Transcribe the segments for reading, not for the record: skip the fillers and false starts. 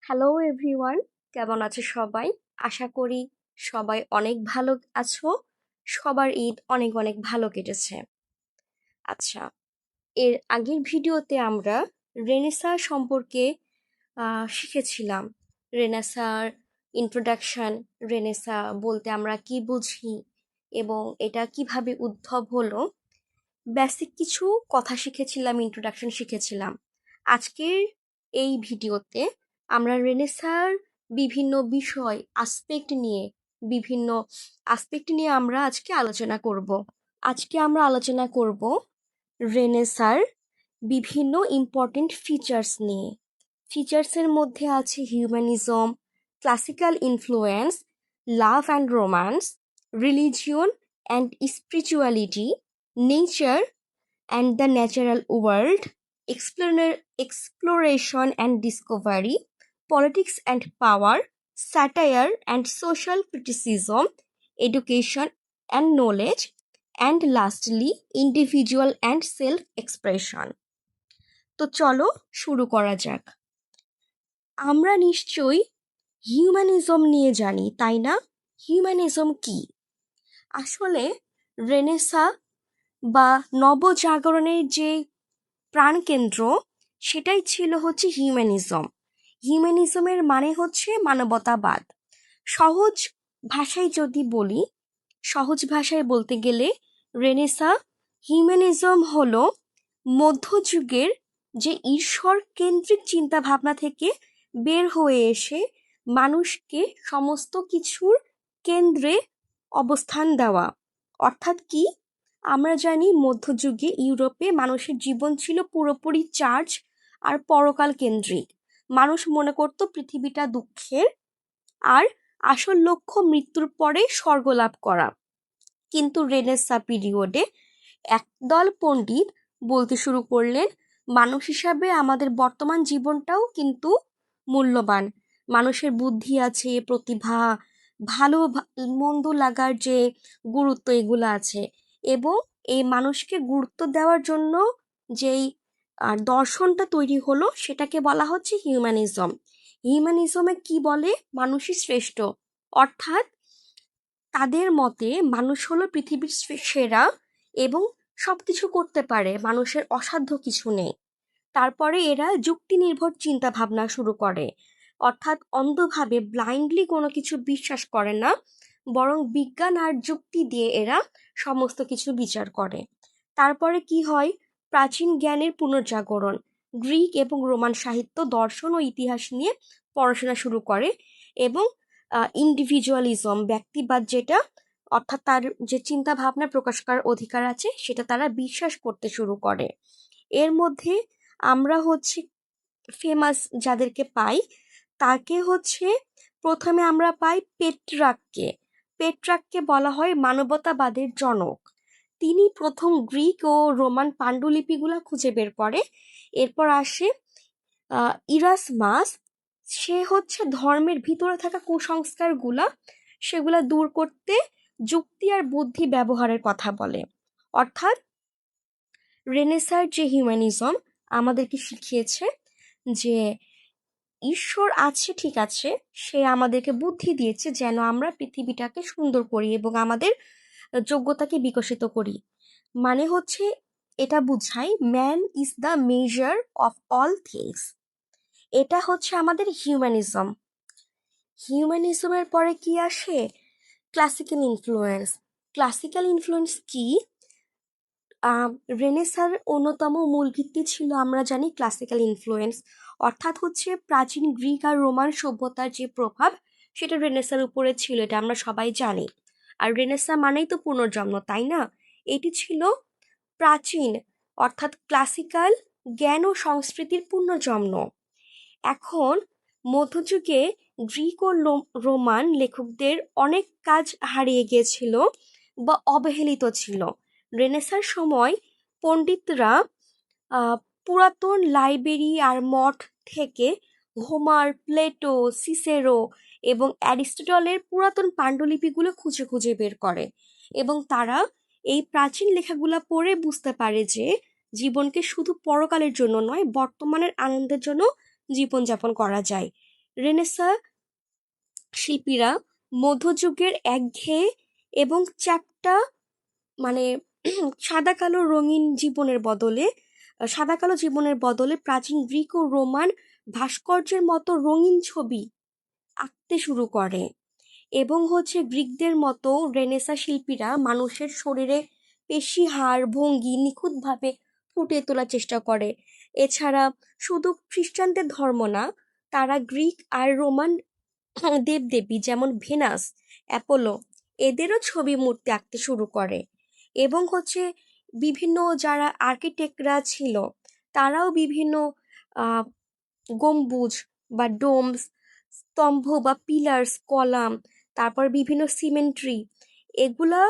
Hello everyone, কেমন আছো সবাই? আশা করি সবাই অনেক ভালো আছো। সবার ঈদ অনেক অনেক ভালো কেটেছে। আচ্ছা, এর আগের ভিডিওতে আমরা রেনেসাঁ সম্পর্কে শিখেছিলাম। রেনেসাঁর ইন্ট্রোডাকশন, রেনেসাঁ বলতে আমরা কি বুঝি এবং এটা কিভাবে উদ্ভব হলো, বেসিক কিছু কথা শিখেছিলাম, ইন্ট্রোডাকশন শিখেছিলাম। আজকের এই ভিডিওতে আমরা রেনেসাঁর বিভিন্ন বিষয় বিভিন্ন আসপেক্ট নিয়ে আমরা আজকে আলোচনা করব। আজকে আমরা আলোচনা করব রেনেসাঁর বিভিন্ন ইম্পর্টেন্ট ফিচার্স নিয়ে। ফিচার্সের মধ্যে আছে humanism, classical influence, love and romance, religion and spirituality, nature and the natural world, exploration and discovery, politics and power, satire and social criticism, education and knowledge, and lastly, individual and self-expression. তো চলো শুরু করা যাক। আমরা নিশ্চয়ই humanism নিয়ে জানি, তাই না? হিউম্যানিজম কি? আসলে রেনেসাঁ বা নবজাগরণের যে প্রাণকেন্দ্র, সেটাই ছিল হচ্ছে হিউম্যানিজম। হিউম্যানিজমের মানে হচ্ছে মানবতাবাদ। সহজ ভাষায় যদি বলি, সহজ ভাষায় বলতে গেলে রেনেসাঁ হিউম্যানিজম হলো মধ্যযুগের যে ঈশ্বর কেন্দ্রিক চিন্তা ভাবনা থেকে বের হয়ে এসে মানুষকে সমস্ত কিছুর কেন্দ্রে অবস্থান দেওয়া। অর্থাৎ কি? আমরা জানি মধ্যযুগে ইউরোপে মানুষের জীবন ছিল পুরোপুরি চার্চ আর পরকাল কেন্দ্রিক। মানুষ মনে করত পৃথিবীটা দুঃখের, আর আসল লক্ষ্য মৃত্যুর পরে স্বর্গ লাভ করা। কিন্তু রেনেসাঁ পিরিয়ডে একদল পণ্ডিত বলতে শুরু করলেন, মানুষ হিসাবে আমাদের বর্তমান জীবনটাও কিন্তু মূল্যবান। মানুষের বুদ্ধি আছে, প্রতিভা, ভালো মন্দ লাগার যে গুরুত্ব, এগুলো আছে। এবং এই মানুষকে গুরুত্ব দেওয়ার জন্য যেই দর্শনটা তৈরি হলো, সেটাকে বলা হচ্ছে হিউম্যানিজম। হিউম্যানিজমে কি বলে? মানুষই শ্রেষ্ঠ। অর্থাৎ তাদের মতে মানুষ হলো পৃথিবীর সেরা এবং সবকিছু করতে পারে, মানুষের অসাধ্য কিছু নেই। তারপরে এরা যুক্তি নির্ভর চিন্তা ভাবনা শুরু করে, অর্থাৎ অন্ধভাবে ব্লাইন্ডলি কোনো কিছু বিশ্বাস করে না, বরং বিজ্ঞান আর যুক্তি দিয়ে এরা সমস্ত কিছু বিচার করে। তারপরে কি হয়? প্রাচীন জ্ঞানের পুনর্জাগরণ। গ্রিক এবং রোমান সাহিত্য, দর্শন ও ইতিহাস নিয়ে পড়াশোনা শুরু করে এবং ইন্ডিভিজুয়ালিজম, ব্যক্তিবাদ যেটা, অর্থাৎ তার যে চিন্তা ভাবনা প্রকাশ করার অধিকার আছে, সেটা তারা বিশ্বাস করতে শুরু করে। এর মধ্যে আমরা হচ্ছে ফেমাস যাদেরকে পাই, তাকে হচ্ছে প্রথমে আমরা পাই পেট্রাককে। পেট্রাককে বলা হয় মানবতাবাদের জনক। তিনি প্রথম গ্রিক ও রোমান পাণ্ডুলিপিগুলা খুঁজে বের করে। এরপর আসে ইরাসমাস। সে হচ্ছে ধর্মের ভিতরে থাকা কুসংস্কারগুলা, সেগুলা দূর করতে যুক্তি আর বুদ্ধি ব্যবহারের কথা বলে। অর্থাৎ রেনেসাঁর যে হিউম্যানিজম আমাদেরকে শিখিয়েছে যে ঈশ্বর আছে, ঠিক আছে, সে আমাদেরকে বুদ্ধি দিয়েছে যেন আমরা পৃথিবীটাকে সুন্দর করি এবং আমাদের যোগ্যতাকে বিকশিত করি। মানে হচ্ছে এটা বুঝাই man is the measure of all things. এটা হচ্ছে আমাদের হিউম্যানিজম। হিউম্যানিজমের পরে কি আসে? Classical influence. ক্লাসিক্যাল ইনফ্লুয়েন্স কি? রেনেসাঁর অন্যতম মূল ভিত্তি ছিল, আমরা জানি, ক্লাসিক্যাল ইনফ্লুয়েন্স। অর্থাৎ হচ্ছে প্রাচীন গ্রিক আর রোমান সভ্যতার যে প্রভাব, সেটা রেনেসাঁর উপরে ছিল, এটা আমরা সবাই জানি। আর রেনেসাঁ মানেই তো পুনর্জন্ম, তাই না? এটি ছিল প্রাচীন, অর্থাৎ ক্লাসিক্যাল জ্ঞান ও সংস্কৃতির পুনর্জন্ম। এখন মধ্যযুগে গ্রিক ও রোমান লেখকদের অনেক কাজ হারিয়ে গিয়েছিল বা অবহেলিত ছিল। রেনেসাঁর সময় পণ্ডিতরা পুরাতন লাইব্রেরি আর মঠ থেকে হোমার, প্লেটো, সিসেরো এবং অ্যারিস্টটলের পুরাতন পাণ্ডুলিপিগুলো খুঁজে খুঁজে বের করে এবং তারা এই প্রাচীন লেখাগুলো পড়ে বুঝতে পারে যে জীবনকে শুধু পরকালের জন্য নয়, বর্তমানের আনন্দের জন্য জীবনযাপন করা যায়। রেনেসাঁ শিল্পীরা মধ্যযুগের একঘেয়ে এবং চ্যাপ্টা মানে সাদা কালো রঙিন জীবনের বদলে প্রাচীন গ্রিক ও রোমান ভাস্কর্যের মতো রঙিন ছবি আঁকতে শুরু করে। এবং গ্রিকদের মতো রেনেসাঁ শিল্পীরা মানুষের শরীরে পেশি, হাড়, ভঙ্গি নিখুঁতভাবে ফুটিয়ে তোলার চেষ্টা করে। এছাড়া শুধু খ্রিস্টানদের ধর্ম না, তারা গ্রিক আর রোমান দেবদেবী যেমন ভেনাস, অ্যাপোলো এদেরও ছবি মূর্তি আঁকতে শুরু করে। এবং বিভিন্ন যারা আর্কিটেক্টরা ছিল তারাও বিভিন্ন আহ, গম্বুজ বা ডোমস, স্তম্ভ বা পিলার্স, কলাম, তারপর বিভিন্ন সিমেন্ট্রি, এগুলা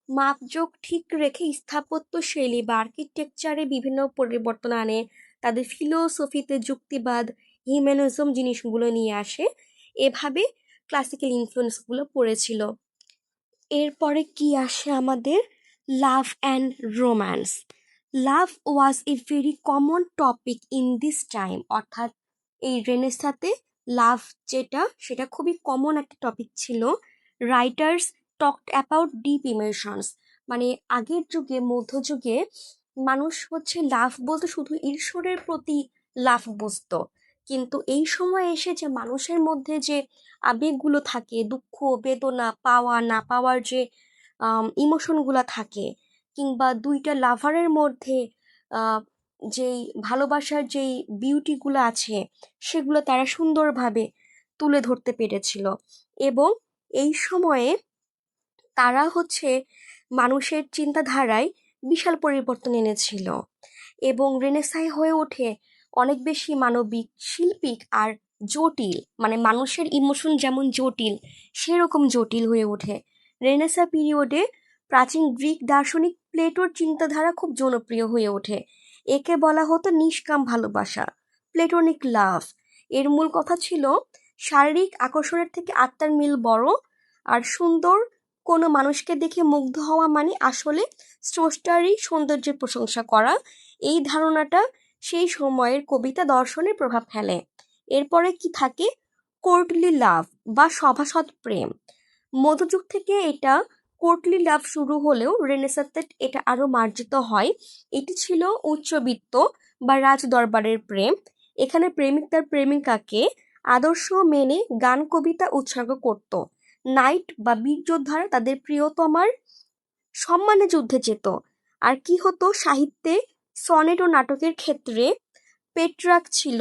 মাপজোক ঠিক রেখে স্থাপত্য শৈলী বা আর্কিটেকচারে বিভিন্ন পরিবর্তন আনে। তাদের ফিলোসফিতে যুক্তিবাদ, হিউম্যানিজম জিনিসগুলো নিয়ে আসে। এভাবে ক্লাসিক্যাল ইনফ্লুয়েন্সগুলো পড়েছিল। এরপরে কি আসে আমাদের? Love and romance. Love was a very common topic in this time, অর্থাৎ এই রেনেসাঁতে লাভ সেটা খুবই কমন একটা টপিক ছিল। Writers talked about deep emotions, মানে আগের যুগে, মধ্যযুগে মানুষ লাভ বলতে শুধু ঈশ্বরের প্রতি লাভ বুঝতো, কিন্তু এই সময় এসে যে মানুষের মধ্যে যে আবেগগুলো থাকে, দুঃখ, বেদনা, পাওয়া না পাওয়ার যে ইমোশনগুলো থাকে, কিংবা দুইটা লাভারের মধ্যে যেই ভালোবাসার যেই বিউটিগুলো আছে সেগুলো তারা সুন্দরভাবে তুলে ধরতে পেরেছিল। এবং এই সময়ে তারা মানুষের চিন্তাধারায় বিশাল পরিবর্তন এনেছিল। এবং রেনেসাঁ হয়ে ওঠে অনেক বেশি মানবিক, শিল্পিক আর জটিল, মানে মানুষের ইমোশন যেমন জটিল সেরকম জটিল হয়ে ওঠে। রেনেসাঁ পিরিয়ডে প্রাচীন গ্রিক দার্শনিক প্লেটোর চিন্তাধারা খুব জনপ্রিয় হয়ে ওঠে। একে বলা হতো নিষ্কাম ভালোবাসা, প্লেটোনিক লাভ। এর মূল কথা ছিল শারীরিক আকর্ষণের থেকে আত্মার মিল বড়, আর সুন্দর কোনো মানুষকে দেখে মুগ্ধ হওয়া মানে আসলে স্রষ্টারই সৌন্দর্যের প্রশংসা করা। এই ধারণাটা সেই সময়ের কবিতা দর্শনের প্রভাব ফেলে। এরপরে কি থাকে? কোর্টলি লাভ বা সভাসদ প্রেম। মধ্যযুগ থেকে এটা কোর্টলি লাভ শুরু হলেও রেনেসাঁতে এটা আরো মার্জিত হয়। এটি ছিল উচ্চবিত্ত বা রাজ দরবারের প্রেম। এখানে প্রেমিক তার প্রেমিকাকে আদর্শ মেনে গান কবিতা উৎসর্গ করত। নাইট বা বীর যোদ্ধারা তাদের প্রিয়তমার সম্মানে যুদ্ধে যেত। আর কি হতো সাহিত্যে? সনেট ও নাটকের ক্ষেত্রে পেট্রাক ছিল,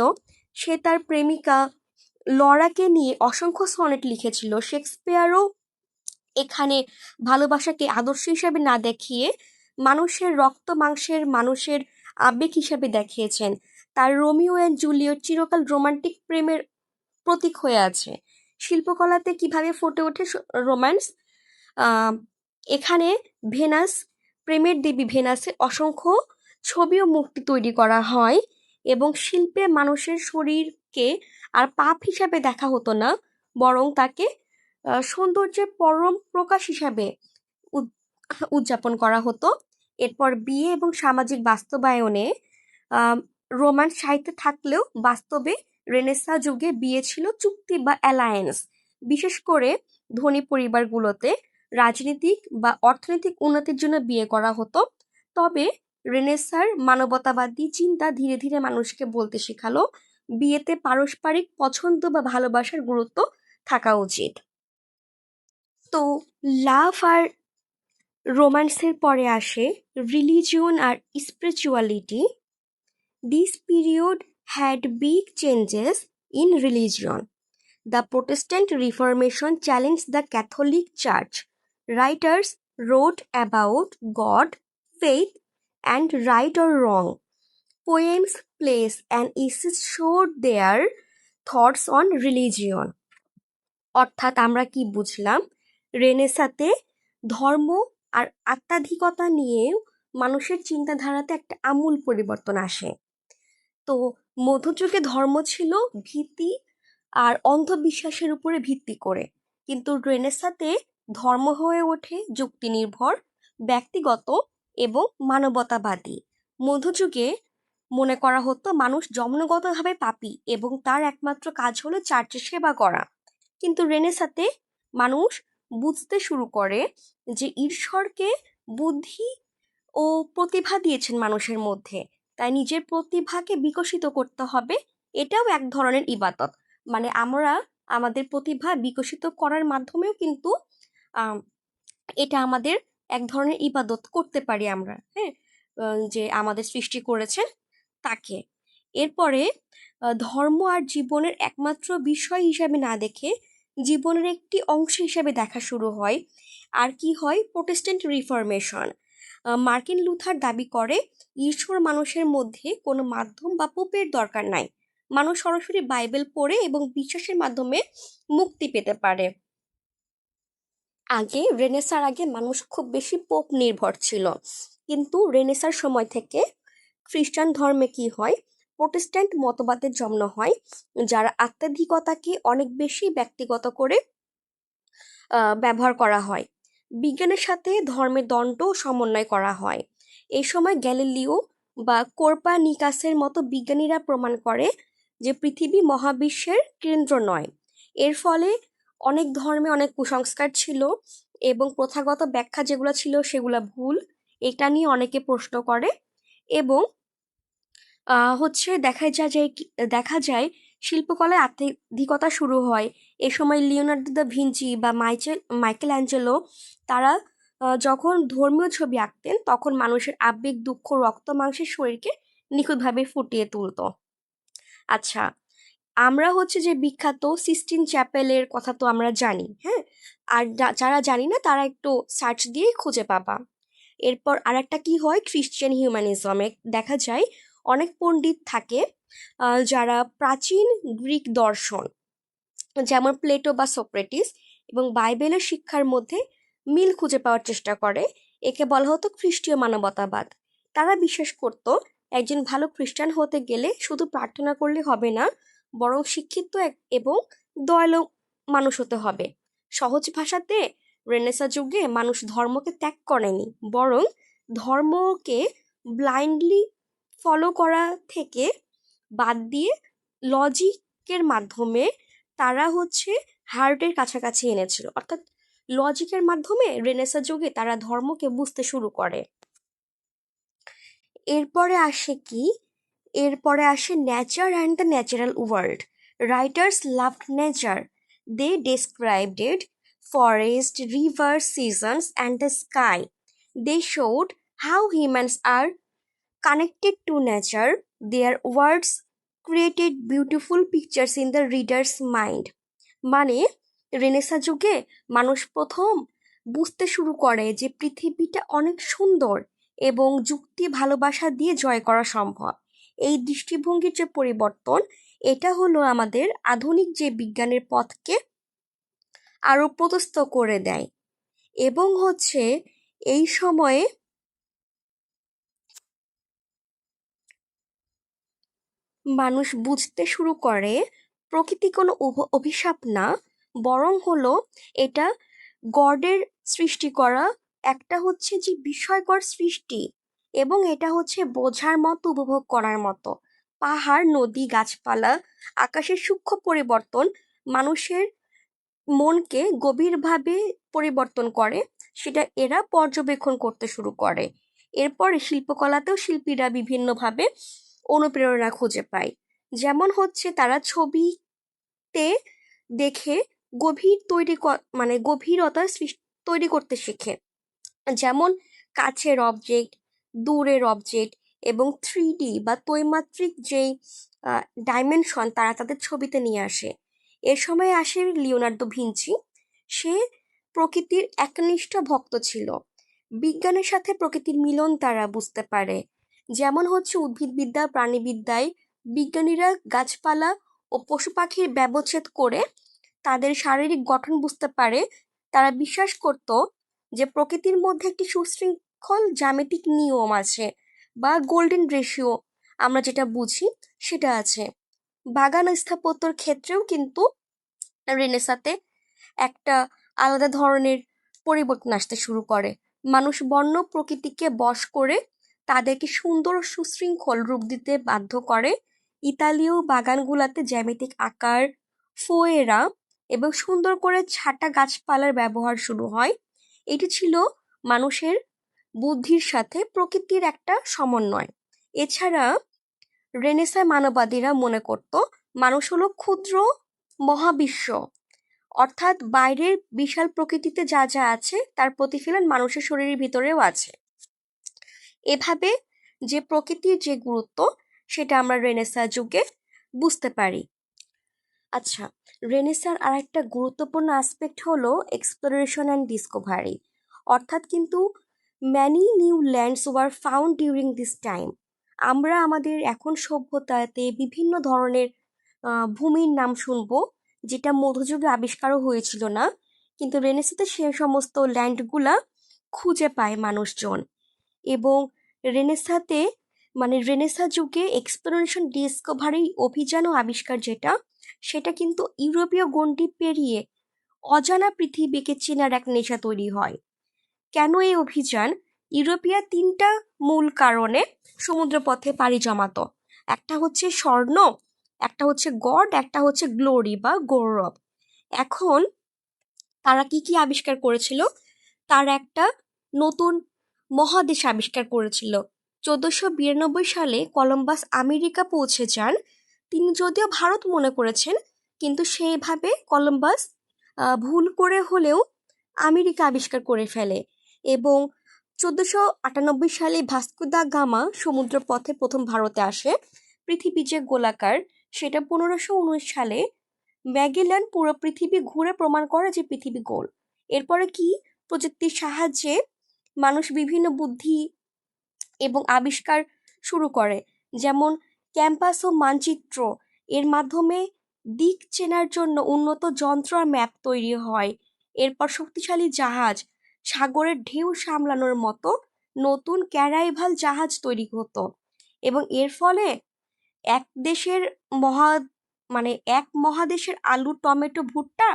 সে তার প্রেমিকা লরাকে নিয়ে অসংখ্য সনেট লিখেছিল। শেক্সপিয়ারও এখানে ভালোবাসাকে আদর্শ হিসাবে না দেখিয়ে মানুষের রক্ত মাংসের মানুষের আবেগ হিসাবে দেখিয়েছেন। তার রোমিও অ্যান্ড জুলিয়েট চিরকাল রোমান্টিক প্রেমের প্রতীক হয়ে আছে। শিল্পকলাতে কিভাবে ফুটে ওঠে রোম্যান্স? এখানে ভেনাস, প্রেমের দেবী ভেনাসের অসংখ্য ছবি ও মূর্তি তৈরি করা হয়। এবং শিল্পে মানুষের শরীরকে আর পাপ হিসাবে দেখা হতো না, বরং তাকে সৌন্দর্যের পরম প্রকাশ হিসাবে উদযাপন করা হতো। এরপর বিয়ে এবং সামাজিক বাস্তবায়নে রোমান সাহিত্যে থাকলেও বাস্তবে রেনেসাঁ যুগে বিয়ে ছিল চুক্তি বা অ্যালায়েন্স। বিশেষ করে ধনী পরিবারগুলোতে রাজনৈতিক বা অর্থনৈতিক উন্নতির জন্য বিয়ে করা হতো। তবে রেনেসাঁর মানবতাবাদী চিন্তা ধীরে ধীরে মানুষকে বলতে শেখালো বিয়েতে পারস্পরিক পছন্দ বা ভালোবাসার গুরুত্ব থাকা উচিত। তো লাভ আর রোম্যান্সের পরে আসে রিলিজিয়ন আর spirituality. This period had big changes in religion. The Protestant Reformation challenged the Catholic Church. Writers wrote about God, faith, and right or wrong. Poems, plays, and essays showed their thoughts on religion. অর্থাৎ আমরা কি বুঝলাম? রেনেসাঁতে ধর্ম আর আত্মাধিকতা নিয়েও মানুষের চিন্তাধারাতে একটা আমূল পরিবর্তন আসে। তো মধ্যযুগে ধর্ম ছিল ভীতি আর অন্ধবিশ্বাসের উপরে ভিত্তি করে, কিন্তু রেনেসাঁতে ধর্ম হয়ে ওঠে যুক্তি নির্ভর, ব্যক্তিগত এবং মানবতাবাদী। মধ্যযুগে মনে করা হতো মানুষ জন্মগতভাবে পাপী এবং তার একমাত্র কাজ হলো চার্চে সেবা করা। কিন্তু রেনেসাঁতে মানুষ বুঝতে শুরু করে যে ঈশ্বরকে বুদ্ধি ও প্রতিভা দিয়েছেন মানুষের মধ্যে, তাই নিজের প্রতিভাকে বিকশিত করতে হবে। এটাও এক ধরনের ইবাদত। মানে আমরা আমাদের প্রতিভা বিকশিত করার মাধ্যমেও কিন্তু আম, এটা আমাদের এক ধরনের ইবাদত করতে পারি আমরা, হ্যাঁ, যে আমাদের সৃষ্টি করেছেন তাকে। এরপরে ধর্ম আর জীবনের একমাত্র বিষয় হিসাবে না দেখে জীবনের একটি অংশ হিসাবে দেখা শুরু হয়। আর কি হয়? Protestant reformation. মার্টিন লুথার দাবি করে ঈশ্বর মানুষের মধ্যে কোনো মাধ্যম বা পোপের দরকার নাই, মানুষ সরাসরি বাইবেল পড়ে এবং বিশ্বাসের মাধ্যমে মুক্তি পেতে পারে। রেনেসার আগে মানুষ খুব বেশি পোপ নির্ভর ছিল, কিন্তু রেনেসার সময় থেকে খ্রিস্টান ধর্মে কি হয়? প্রোটেস্ট্যান্ট মতবাদের জন্ম হয়, যার আধ্যাত্মিকতাকে অনেক বেশি ব্যক্তিগত করে ব্যবহার করা হয়। বিজ্ঞানের সাথে ধর্মের দণ্ড সমন্বয় করা হয়। এই সময় গ্যালিলিও বা কোরপানিকাসের মতো বিজ্ঞানীরা প্রমাণ করে যে পৃথিবী মহাবিশ্বের কেন্দ্র নয়। এর ফলে অনেক ধর্মে অনেক কুসংস্কার ছিল এবং প্রথাগত ব্যাখ্যা যেগুলো ছিল সেগুলো ভুল। এটা নিয়ে অনেকে প্রশ্ন করে এবং দেখা যায় শিল্পকলায় আত্মীকতা শুরু হয়। এ সময় লিওনার্দো দা ভিঞ্চি বা মাইকেল অ্যাঞ্জেলো তারা যখন ধর্মীয় ছবি আঁকতেন তখন মানুষের আবেগ, দুঃখ, রক্ত মাংসের শরীরকে নিখুঁতভাবে ফুটিয়ে তুলতো। আচ্ছা, আমরা যে বিখ্যাত সিস্টিন চ্যাপেলের কথা তো আমরা জানি, হ্যাঁ, আর যারা জানি না তারা একটু সার্চ দিয়ে খুঁজে পাবা। এরপর আর একটা কি হয়, খ্রিশ্চান হিউম্যানিজমে দেখা যায় অনেক পণ্ডিত থাকে যারা প্রাচীন গ্রিক দর্শন যেমন প্লেটো বা সোক্রেটিস এবং বাইবেলের শিক্ষার মধ্যে মিল খুঁজে পাওয়ার চেষ্টা করে। একে বলা হতো খ্রিস্টীয় মানবতাবাদ। তারা বিশ্বাস করত একজন ভালো খ্রিস্টান হতে গেলে শুধু প্রার্থনা করলে হবে না, বরং শিক্ষিত এবং দয়ালু মানুষ হতে হবে। সহজ ভাষাতে রেনেসাঁ যুগে মানুষ ধর্মকে ত্যাগ করেনি, বরং ধর্মকে ব্লাইন্ডলি ফলো করা থেকে বাদ দিয়ে লজিকের মাধ্যমে তারা হার্টের কাছাকাছি এনেছিল। অর্থাৎ লজিকের মাধ্যমে রেনেসাঁ যুগে তারা ধর্মকে বুঝতে শুরু করে। এরপরে আসে কি? এরপরে আসে nature and the natural world. Writers loved nature. They described forest, river, seasons and the sky. They showed how humans are connected to nature. Their words created beautiful pictures in the reader's mind. মানে renaissance যুগে মানুষ প্রথম বুঝতে শুরু করে যে পৃথিবীটা অনেক সুন্দর এবং যুক্তি, ভালোবাসা দিয়ে জয় করা সম্ভব। এই দৃষ্টিভঙ্গির যে পরিবর্তন, এটা হলো আমাদের আধুনিক যে বিজ্ঞানের পথকে আরো প্রশস্ত করে দেয়। এবং এই সময়ে মানুষ বুঝতে শুরু করে প্রকৃতি কোনো অভিশাপ না, বরং হলো এটা গডের সৃষ্টি করা একটা যে বিস্ময়কর সৃষ্টি, এবং এটা বোঝার মতো, উপভোগ করার মতো। পাহাড়, নদী, গাছপালা, আকাশের সূক্ষ্ম পরিবর্তন মানুষের মনকে গভীরভাবে পরিবর্তন করে, সেটা এরা পর্যবেক্ষণ করতে শুরু করে। এরপরে শিল্পকলাতেও শিল্পীরা বিভিন্নভাবে অনুপ্রেরণা খুঁজে পায়। যেমন তারা ছবিতে দেখে গভীরতা তৈরি করতে শেখে। যেমন কাছের অবজেক্ট, দূরের অবজেক্ট এবং 3D বা ত্রৈমাত্রিক যেই ডাইমেনশন তারা তাদের ছবিতে নিয়ে আসে। এ সময় আসে লিওনার্দো ভিঞ্চি। সে প্রকৃতির একনিষ্ঠ ভক্ত ছিল। বিজ্ঞানের সাথে প্রকৃতির মিলন তারা বুঝতে পারে। যেমন উদ্ভিদবিদ্যা, প্রাণীবিদ্যায় বিজ্ঞানীরা গাছপালা ও পশু পাখির ব্যবচ্ছেদ করে তাদের শারীরিক গঠন বুঝতে পারে। তারা বিশ্বাস করত যে প্রকৃতির মধ্যে একটি সুশৃঙ্খল জ্যামিতিক নিয়ম আছে, বা গোল্ডেন রেশিও আমরা যেটা বুঝি সেটা আছে। বাগান স্থাপত্যর ক্ষেত্রেও কিন্তু রেনেসাঁতে একটা আলাদা ধরনের পরিবর্তন আসতে শুরু করে। মানুষ বন্য প্রকৃতিকে বশ করে তাদেরকে সুন্দর ও সুশৃঙ্খল রূপ দিতে বাধ্য করে। ইতালীয় বাগানগুলোতে জ্যামিতিক আকার, ফোয়েরা এবং সুন্দর করে ছাটা গাছপালার ব্যবহার শুরু হয়। এটি ছিল মানুষের বুদ্ধির সাথে প্রকৃতির একটা সমন্বয়। এছাড়া রেনেসাঁ মানববাদীরা মনে করত মানুষ হলো ক্ষুদ্র মহাবিশ্ব, অর্থাৎ বাইরের বিশাল প্রকৃতিতে যা যা আছে তার প্রতিফলন মানুষের শরীরের ভিতরেও আছে। এভাবে যে প্রকৃতির যে গুরুত্ব সেটা আমরা রেনেসাঁ যুগে বুঝতে পারি। আচ্ছা, রেনেসাঁর আর একটা গুরুত্বপূর্ণ আসপেক্ট হলো এক্সপ্লোরেশন অ্যান্ড ডিসকভারি, অর্থাৎ কিন্তু many new lands were found during this time. আমরা আমাদের এখন সভ্যতাতে বিভিন্ন ধরনের ভূমির নাম শুনবো যেটা মধ্যযুগে আবিষ্কারও হয়েছিল না, কিন্তু রেনেসাঁতে সে সমস্ত ল্যান্ডগুলা খুঁজে পায় মানুষজন। এবং রেনেসাঁতে রেনেসাঁ যুগে এক্সপ্লোরেশন ডিসকভারি অভিযান ও আবিষ্কার সেটা কিন্তু ইউরোপীয় গণ্ডি পেরিয়ে অজানা পৃথিবীকে চেনার এক নেশা তৈরি হয়। কেন এই অভিযান? ইউরোপীয় তিনটা মূল কারণে সমুদ্রপথে পাড়ি জমাতো। একটা হচ্ছে স্বর্ণ, একটা হচ্ছে গড, একটা হচ্ছে গ্লোরি বা গৌরব। এখন তারা কি কি আবিষ্কার করেছিল? তার একটা নতুন মহাদেশ আবিষ্কার করেছিল। 1492 সালে কলম্বাস আমেরিকা পৌঁছে যান। তিনি যদিও ভারত মনে করেছেন, কিন্তু সেইভাবে কলম্বাস ভুল করে হলেও আমেরিকা আবিষ্কার করে ফেলে। এবং 1498 সালে ভাস্কো দা গামা সমুদ্র পথে প্রথম ভারতে আসে। পৃথিবী যে গোলাকার সেটা 1519 সালে ম্যাগেলান পুরো পৃথিবী ঘুরে প্রমাণ করে যে পৃথিবী গোল। এরপরে কি প্রযুক্তির সাহায্যে মানুষ বিভিন্ন বুদ্ধি এবং আবিষ্কার শুরু করে, যেমন ক্যাম্পাস ও মানচিত্র। এর মাধ্যমে দিক চেনার জন্য উন্নত যন্ত্র আর ম্যাপ তৈরি হয়। এরপর শক্তিশালী জাহাজ, সাগরের ঢেউ সামলানোর মতো নতুন ক্যারাইভাল জাহাজ তৈরি হতো। এবং এর ফলে এক দেশের মহা এক মহাদেশের আলু, টমেটো, ভুট্টা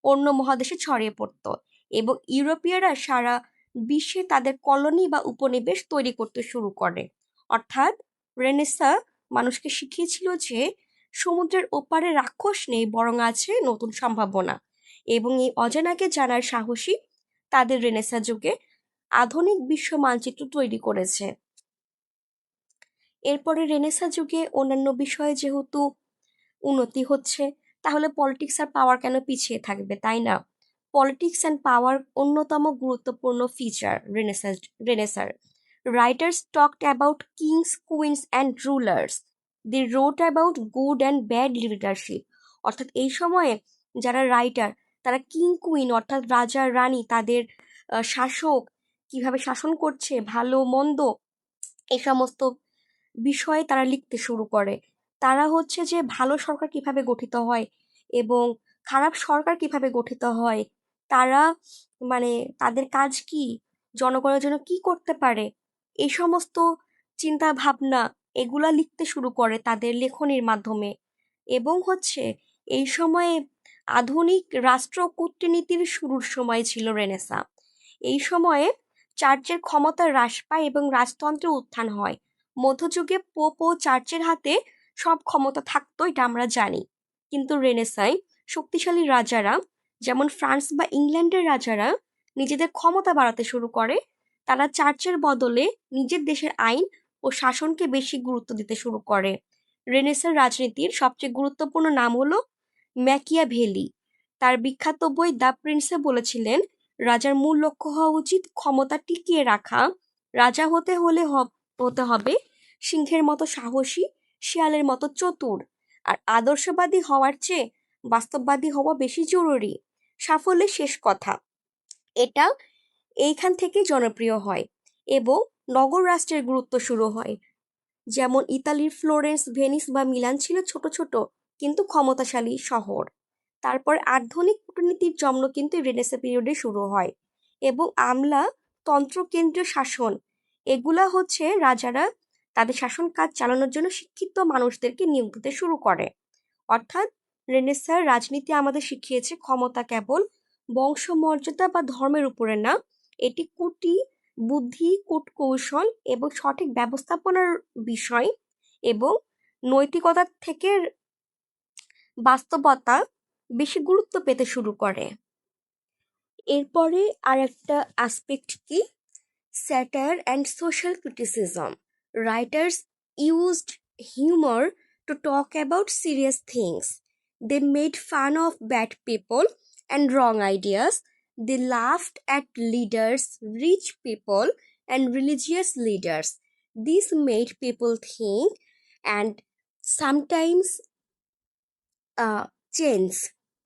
অন্য মহাদেশে ছড়িয়ে পড়তো এবং ইউরোপীয়রা সারা বিশ্বে তাদের কলোনি বা উপনিবেশ তৈরি করতে শুরু করে। অর্থাৎ রেনেসাঁ মানুষকে শিখিয়েছিল যে সমুদ্রের ওপারে রাক্ষস নেই, বরং আছে নতুন সম্ভাবনা। এবং এই অজানাকে জানার সাহসী তাদের রেনেসাঁ যুগে আধুনিক বিশ্ব মানচিত্র তৈরি করেছে। এরপরে রেনেসাঁ যুগে অন্যান্য বিষয়ে যেহেতু উন্নতি হচ্ছে, তাহলে পলিটিক্স আর পাওয়ার কেন পিছিয়ে থাকবে, তাই না? পলিটিক্স অ্যান্ড পাওয়ার অন্যতম গুরুত্বপূর্ণ ফিচার রেনেসাঁর। Writers talked about kings, queens and rulers. They wrote about good and bad leadership. অর্থাৎ এই সময়ে যারা রাইটার তারা কিং কুইন অর্থাৎ রাজা রানী, তাদের শাসক কিভাবে শাসন করছে, ভালো মন্দ এই সমস্ত বিষয়ে তারা লিখতে শুরু করে। তারা হচ্ছে যে ভালো সরকার কিভাবে গঠিত হয় এবং খারাপ সরকার কিভাবে গঠিত হয়, তারা মানে তাদের কাজ কি, জনগণের জন্য কি করতে পারে, এই সমস্ত চিন্তা ভাবনা এগুলা লিখতে শুরু করে তাদের লেখনীর মাধ্যমে। এবং হচ্ছে এই সময়ে আধুনিক রাষ্ট্র কূটনীতির শুরুর সময় ছিল রেনেসাঁ। এই সময়ে চার্চের ক্ষমতা হ্রাস পায় এবং রাজতন্ত্রের উত্থান হয়। মধ্যযুগে পোপ ও চার্চের হাতে সব ক্ষমতা থাকতো, এটা আমরা জানি। কিন্তু রেনেসাঁয় শক্তিশালী রাজারা, যেমন ফ্রান্স বা ইংল্যান্ডের রাজারা নিজেদের ক্ষমতা বাড়াতে শুরু করে। তারা চার্চের বদলে নিজের দেশের আইন ও শাসনকে বেশি গুরুত্ব দিতে শুরু করে। রেনেসাঁ রাজনীতির সবচেয়ে গুরুত্বপূর্ণ নাম হলো ম্যাকিয়াভেলি। তার বিখ্যাত বই দ্য প্রিন্সে বলেছিলেন, রাজার মূল লক্ষ্য হওয়া উচিত ক্ষমতা টিকিয়ে রাখা। রাজা হতে হবে সিংহের মতো সাহসী, শিয়ালের মতো চতুর, আর আদর্শবাদী হওয়ার চেয়ে বাস্তববাদী হওয়া বেশি জরুরি। সাফল্যের শেষ কথা, এটা এইখান থেকেই জনপ্রিয় হয় এবং নগর রাষ্ট্রের গুরুত্ব শুরু হয়। যেমন ইতালির ফ্লোরেন্স, ভেনিস বা মিলান ছিল ছোট ছোট কিন্তু ক্ষমতাশালী শহর। তারপর আধুনিক কূটনীতির জন্ম কিন্তু রেনেসাঁ পিরিয়ডে শুরু হয় এবং আমলা তন্ত্র, কেন্দ্রীয় শাসন, এগুলা হচ্ছে রাজারা তাদের শাসন কাজ চালানোর জন্য শিক্ষিত মানুষদেরকে নিয়োগ দিতে শুরু করে। অর্থাৎ রেনেসাঁর রাজনীতি আমাদের শিখিয়েছে ক্ষমতা কেবল বংশমর্যাদা বা ধর্মের উপরে না, এটি কুটি বুদ্ধি, কূটকৌশল এবং সঠিক ব্যবস্থাপনার বিষয় এবং নৈতিকতার থেকে বাস্তবতা বেশি গুরুত্ব পেতে শুরু করে। এরপরে আর একটা অ্যাসপেক্ট কি, satire and social criticism. Writers used humor to talk about serious things. They made fun of bad people and wrong ideas. They laughed at leaders, rich people, and religious leaders. This made people think and sometimes change.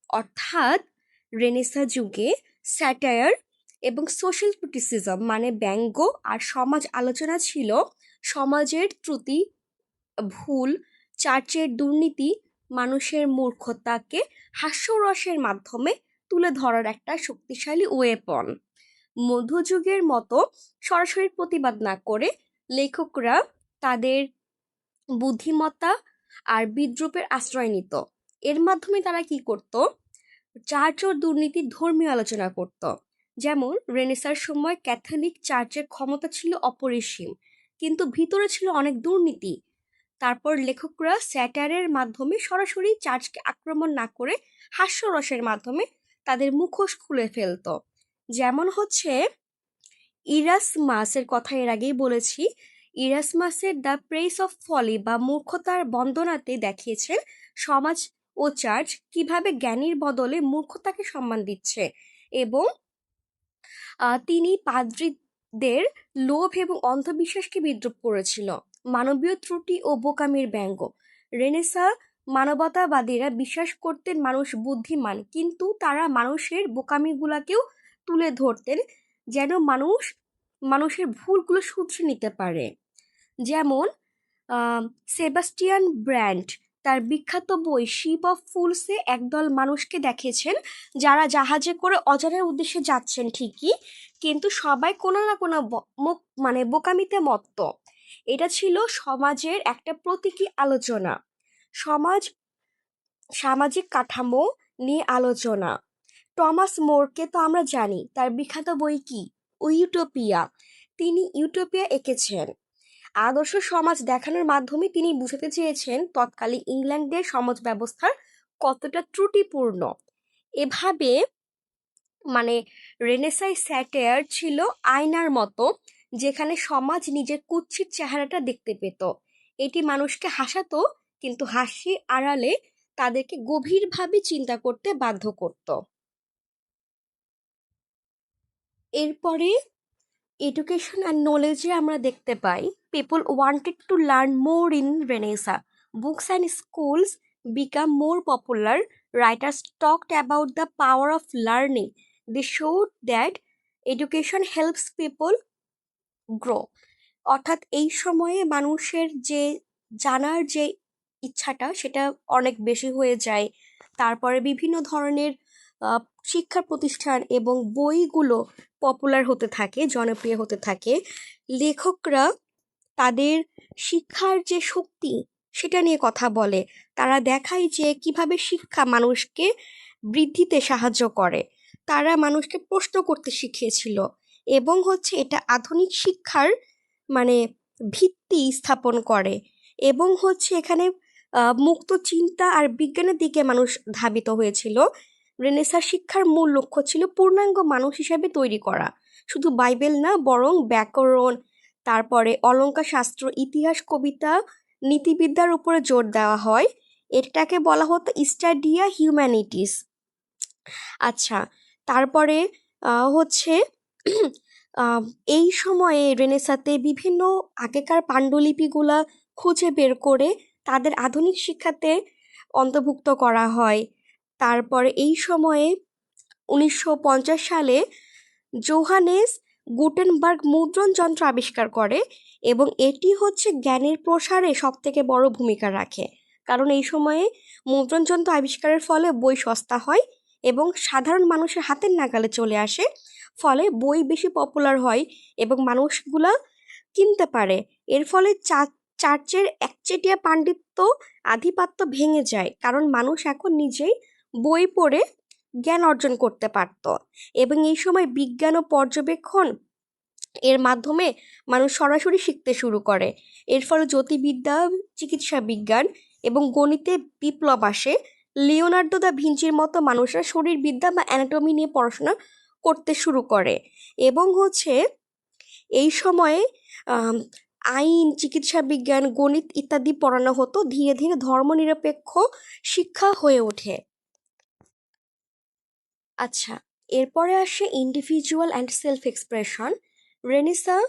অর্থাৎ Renaissance যুগে satire এবং social criticism মানে ব্যঙ্গ আর সমাজ আলোচনা ছিল সমাজের ত্রুটি, ভুল, চার্চের দুর্নীতি, মানুষের মূর্খতাকে হাস্যরসের মাধ্যমে তুলে ধরার একটা শক্তিশালী ওয়েপন। মধ্যযুগের মতো সরাসরি প্রতিবাদ না করে লেখকরা তাদের বুদ্ধিমত্তা আর বিদ্রূপের আশ্রয় নিত। এর মাধ্যমে তারা কি করত, চার্চ ও দুর্নীতির ধর্মীয় আলোচনা করত। যেমন রেনেসার সময় ক্যাথলিক চার্চের ক্ষমতা ছিল অপরিসীম, কিন্তু ভিতরে ছিল অনেক দুর্নীতি। তারপর লেখকরা স্যাটারের মাধ্যমে সরাসরি চার্চকে আক্রমণ না করে হাস্যরসের মাধ্যমে তাদের মুখোশ খুলে ফেলত। যেমন হচ্ছে ইরাসমাসের কথা এর আগেই বলেছি। ইরাসমাসের দ্য প্রেস অফ ফলি বা মূর্খতার বন্দনাতে দেখিয়েছেন সমাজ ও চার্চ কিভাবে জ্ঞানীর বদলে মূর্খতাকে সম্মান দিচ্ছে, এবং তিনি পাদ্রীদের লোভ এবং অন্ধবিশ্বাসকে বিদ্রূপ করেছিল। মানবীয় ত্রুটি ও বোকামির ব্যঙ্গ। রেনেসা মানবতাবাদীরা বিশ্বাস করতেন মানুষ বুদ্ধিমান, কিন্তু তারা মানুষের বোকামিগুলাকেও তুলে ধরতেন যেন মানুষের ভুলগুলো শুধরে নিতে পারে। যেমন সেবাস্টিয়ান ব্র্যান্ড তার বিখ্যাত বই শিপ অফ ফুলসে একদল মানুষকে দেখিয়েছেন যারা জাহাজে করে অজানার উদ্দেশ্যে যাচ্ছেন ঠিকই, কিন্তু সবাই কোনো না কোনো মানে বোকামিতে মত্ত। এটা ছিল সমাজের একটা প্রতীকী আলোচনা, সামাজিক কাঠামো নিয়ে আলোচনা। টমাস মোরকে তো আমরা জানি, তার বিখ্যাত বই কি, ইউটোপিয়া। তিনি ইউটোপিয়া এঁকেছেন। আদর্শ সমাজ দেখানোর মাধ্যমে তিনি বুঝাতে চেয়েছেন তৎকালীন ইংল্যান্ডের সমাজ ব্যবস্থার কতটা ত্রুটিপূর্ণ। এভাবে মানে রেনেসাই স্যাটায়ার ছিল আয়নার মতো, যেখানে সমাজ নিজের কুৎসিত চেহারাটা দেখতে পেত। এটি মানুষকে হাসাতো, কিন্তু হাসির আড়ালে তাদেরকে গভীরভাবে চিন্তা করতে বাধ্য করত। এরপরে এডুকেশন অ্যান্ড নলেজে আমরা দেখতে পাই people wanted to learn more in renaissance. Books and schools become more popular. Writers talked about the power of learning. They showed that education helps people grow. অর্থাৎ এই সময়ে মানুষের যে জানার যে ইচ্ছাটা সেটা অনেক বেশি হয়ে যায়। তারপরে বিভিন্ন ধরনের শিক্ষা প্রতিষ্ঠান এবং বইগুলো পপুলার হতে থাকে, জনপ্রিয় হতে থাকে। লেখকরা তাদের শিক্ষার যে শক্তি সেটা নিয়ে কথা বলে। তারা দেখায় যে কিভাবে শিক্ষা মানুষকে বৃদ্ধিতে সাহায্য করে। তারা মানুষকে প্রশ্ন করতে শিখিয়েছিল, এবং হচ্ছে এটা আধুনিক শিক্ষার মানে ভিত্তি স্থাপন করে, এবং হচ্ছে এখানে মুক্ত চিন্তা আর বিজ্ঞানের দিকে মানুষ ধাবিত হয়েছিল। রেনেসাঁ শিক্ষার মূল লক্ষ্য ছিল পূর্ণাঙ্গ মানুষ হিসাবে তৈরি করা, শুধু বাইবেল না, বরং ব্যাকরণ, তারপরে অলঙ্কার শাস্ত্র, ইতিহাস, কবিতা, নীতিবিদ্যার উপরে জোর দেওয়া হয়। এটাকে বলা হতো স্টাডিয়া হিউম্যানিটিস। আচ্ছা, তারপরে হচ্ছে এই সময়ে রেনেসাঁতে বিভিন্ন আগেকার পাণ্ডুলিপিগুলা খুঁজে বের করে তাদের আধুনিক শিক্ষাতে অন্তর্ভুক্ত করা হয়। তারপরে এই সময়ে 1950 সালে জোহানেস গুটেনবার্গ মুদ্রণ যন্ত্র আবিষ্কার করে, এবং এটি হচ্ছে জ্ঞানের প্রসারে সবথেকে বড় ভূমিকা রাখে। কারণ এই সময়ে মুদ্রণ যন্ত্র আবিষ্কারের ফলে বই সস্তা হয় এবং সাধারণ মানুষের হাতের নাগালে চলে আসে, ফলে বই বেশি পপুলার হয় এবং মানুষগুলা কিনতে পারে। এর ফলে চার্চের একচেটিয়া পাণ্ডিত্য, আধিপত্য ভেঙে যায়, কারণ মানুষ এখন নিজেই বই পড়ে জ্ঞান অর্জন করতে পারত। এবং এই সময় বিজ্ঞান ও পর্যবেক্ষণ এর মাধ্যমে মানুষ সরাসরি শিখতে শুরু করে। এর ফলে জ্যোতির্বিদ্যা, চিকিৎসা বিজ্ঞান এবং গণিতে বিপ্লব আসে। লিওনার্দো দা ভিঞ্চির মতো মানুষরা শরীরবিদ্যা বা অ্যানাটমি নিয়ে পড়াশোনা করতে শুরু করে এবং এই সময়ে আম, আইন, চিকিৎসা বিজ্ঞান, গণিত ইত্যাদি পড়ানো হতো। ধীরে ধীরে ধর্মনিরপেক্ষ শিক্ষা হয়ে ওঠে। আচ্ছা, এরপরে আসে individual and self expression. Renaissance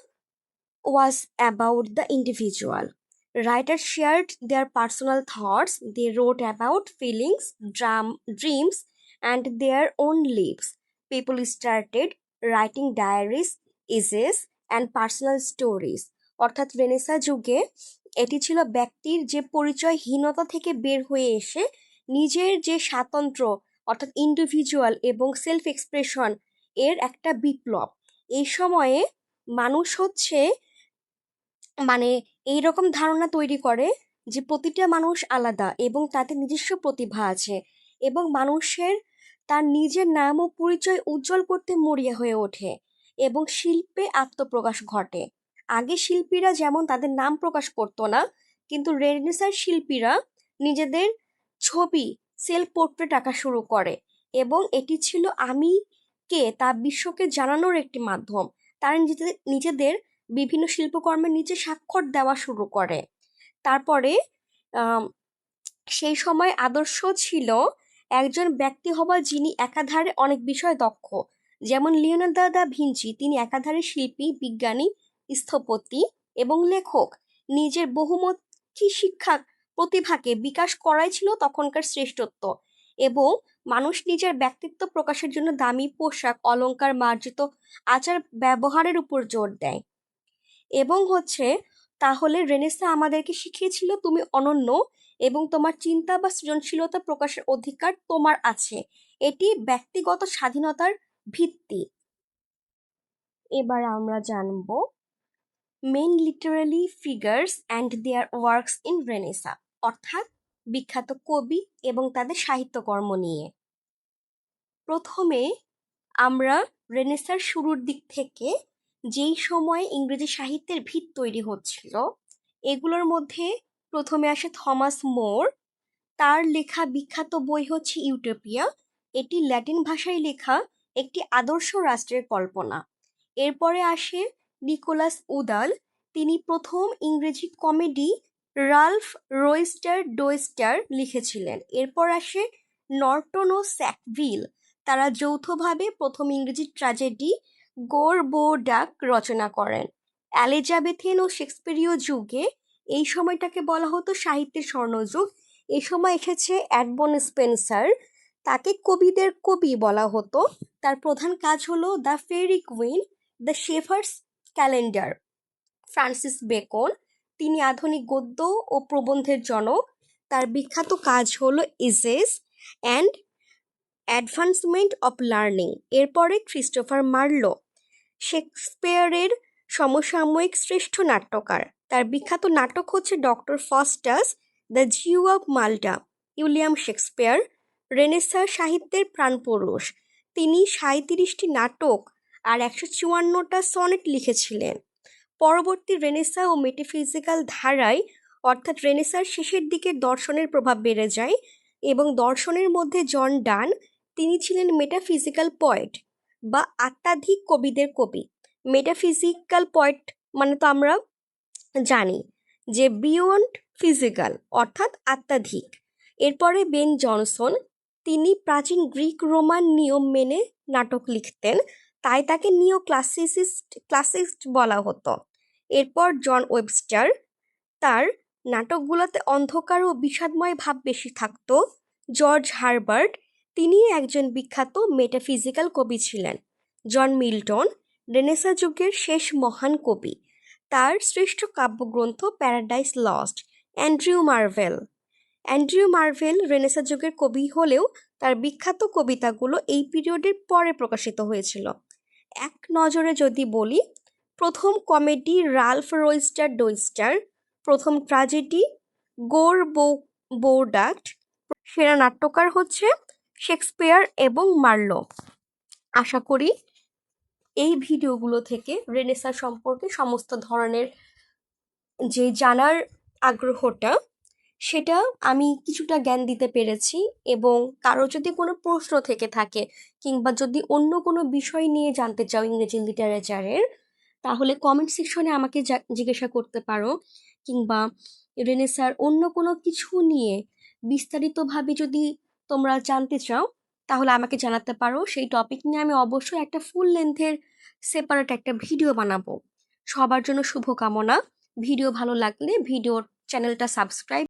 was about the individual. Writers shared their personal thoughts, they wrote about feelings, dreams, and their own lives. People started writing diaries, essays, and personal stories. অর্থাৎ renaissance যুগে এটি ছিল ব্যক্তির যে পরিচয়হীনতা থেকে বের হয়ে এসে নিজের যে স্বাতন্ত্র্য অর্থাৎ ইন্ডিভিজুয়াল এবং সেলফ এক্সপ্রেশন এর একটা বিপ্লব। এই সময়ে মানুষ মানে এইরকম ধারণা তৈরি করে যে প্রতিটা মানুষ আলাদা এবং তাদের নিজস্ব প্রতিভা আছে এবং মানুষের তার নিজের নাম ও পরিচয় উজ্জ্বল করতে মরিয়া হয়ে ওঠে এবং শিল্পে আত্মপ্রকাশ ঘটে। আগে শিল্পীরা যেমন তাদের নাম প্রকাশ করতো না, কিন্তু রেনেসাঁর শিল্পীরা নিজেদের ছবি, সেলফ পোর্ট্রেট আঁকা শুরু করে এবং এটি ছিল আমি কে তা বিশ্বকে জানানোর একটি মাধ্যম। তারা নিজেদের বিভিন্ন শিল্পকর্মের নিচে স্বাক্ষর দেওয়া শুরু করে। তারপরে আম, সেই সময় আদর্শ ছিল একজন ব্যক্তি হওয়া যিনি একাধারে অনেক বিষয় দক্ষ। যেমন লিওনার্দো দা ভিঞ্চি, তিনি একাধারে শিল্পী, বিজ্ঞানী, স্থপতি এবং লেখক। নিজের বহুমুখী শিক্ষা প্রতিভাকে বিকাশ করাই ছিল তখনকার শ্রেষ্ঠত্ব এবং মানুষ নিজের ব্যক্তিত্ব প্রকাশের জন্য দামি পোশাক, অলংকার, মার্জিত আচার ব্যবহারের উপর জোর দেয় এবং তাহলে রেনেসাঁ আমাদেরকে শিখিয়েছিল তুমি অনন্য এবং তোমার চিন্তা বা সৃজনশীলতা প্রকাশের অধিকার তোমার আছে। এটি ব্যক্তিগত স্বাধীনতার ভিত্তি। এবার আমরা জানব main Literary figures and there works in renaissance, অর্থাৎ বিখ্যাত কবি এবং তাদের সাহিত্যকর্ম নিয়ে। প্রথমে আমরা রেনেসাঁর শুরুর দিক থেকে যেই সময়ে ইংরেজি সাহিত্যের ভিত তৈরি হচ্ছিল এগুলোর মধ্যে প্রথমে আসে থমাস মোর। তার লেখা বিখ্যাত বই হচ্ছে ইউটোপিয়া। এটি ল্যাটিন ভাষায় লেখা একটি আদর্শ রাষ্ট্রের কল্পনা। এরপরে আসে নিকোলাস উদাল। তিনি প্রথম ইংরেজি কমেডি রাল্ফ রোয়েস্টার ডোয়েস্টার লিখেছিলেন। এরপর আসে নর্টন ও স্যাকভিল। তারা যৌথভাবে প্রথম ইংরেজি ট্র্যাজেডি গোর বো ডাক রচনা করেন। এলিজাবেথেন ও শেক্সপিরীয় যুগে এই সময়টাকে বলা হতো সাহিত্যের স্বর্ণযুগ। এই সময় এসেছে এডমন্ড স্পেন্সার, তাকে কবিদের কবি বলা হতো। তার প্রধান কাজ হলো the Faerie Queene, the Shepherd's Calendar. Francis Bacon, তিনি আধুনিক গদ্য ও প্রবন্ধের জনক। তার বিখ্যাত কাজ হলো essays and advancement of learning. এরপরে ক্রিস্টোফার মার্লো, শেক্সপিয়ারের সমসাময়িক শ্রেষ্ঠ নাট্যকার। তার বিখ্যাত নাটক হচ্ছে doctor Faustus, the Jew of Malta. William Shakespeare renaissance সাহিত্যের প্রাণপুরুষ। তিনি ৩৭টি নাটক আর ১৫৪টা সনেট লিখেছিলেন। পরবর্তী রেনেসাঁ ও মেটাফিজিক্যাল ধারায় অর্থাৎ রেনেসাঁর শেষের দিকে দর্শনের প্রভাব বেড়ে যায় এবং দর্শনের মধ্যে জন ডান, তিনি ছিলেন মেটাফিজিক্যাল পয়েট বা আত্মাধিক কবিদের কবি। মেটাফিজিক্যাল পয়েট মানে তো আমরা জানি যে বিয়ন্ড ফিজিক্যাল অর্থাৎ আত্মাধিক। এরপরে বেন জনসন, তিনি প্রাচীন গ্রিক রোমান নিয়ম মেনে নাটক লিখতেন, তাই তাকে নিও ক্লাসিস্ট বলা হতো। এরপর জন ওয়েবস্টার, তার নাটকগুলোতে অন্ধকার ও বিষাদময় ভাব বেশি থাকতো। জর্জ হারবার্ট, তিনি একজন বিখ্যাত মেটাফিজিক্যাল কবি ছিলেন। জন মিল্টন রেনেসাঁ যুগের শেষ মহান কবি, তার শ্রেষ্ঠ কাব্যগ্রন্থ paradise lost. Andrew Marvel renaissance যুগের কবি হলেও তার বিখ্যাত কবিতাগুলো এই পিরিয়ডের পরে প্রকাশিত হয়েছিল। এক নজরে যদি বলি, প্রথম কমেডি রাল্ফ রোয়েস্টার ডোয়েস্টার, প্রথম ট্র্যাজেডি গোর বো ডাক, সেরা নাট্যকার হচ্ছে শেক্সপিয়ার এবং মার্লো। আশা করি এই ভিডিওগুলো থেকে রেনেসাঁ সম্পর্কে সমস্ত ধরনের যে জানার আগ্রহটা সেটা আমি কিছুটা জ্ঞান দিতে পেরেছি। এবং কারো যদি কোনো প্রশ্ন থেকে থাকে কিংবা যদি অন্য কোনো বিষয় নিয়ে জানতে চাও ইংরেজি লিটারেচারের, তাহলে কমেন্ট সেকশনে আমাকে জিজ্ঞাসা করতে পারো। কিংবা রেনেসার অন্য কোনো কিছু নিয়ে বিস্তারিতভাবে যদি তোমরা জানতে চাও তাহলে আমাকে জানাতে পারো। সেই টপিক নিয়ে আমি অবশ্যই একটা ফুল লেন্থের সেপারেট একটা ভিডিও বানাবো। সবার জন্য শুভকামনা। ভিডিও ভালো লাগলে চ্যানেলটা সাবস্ক্রাইব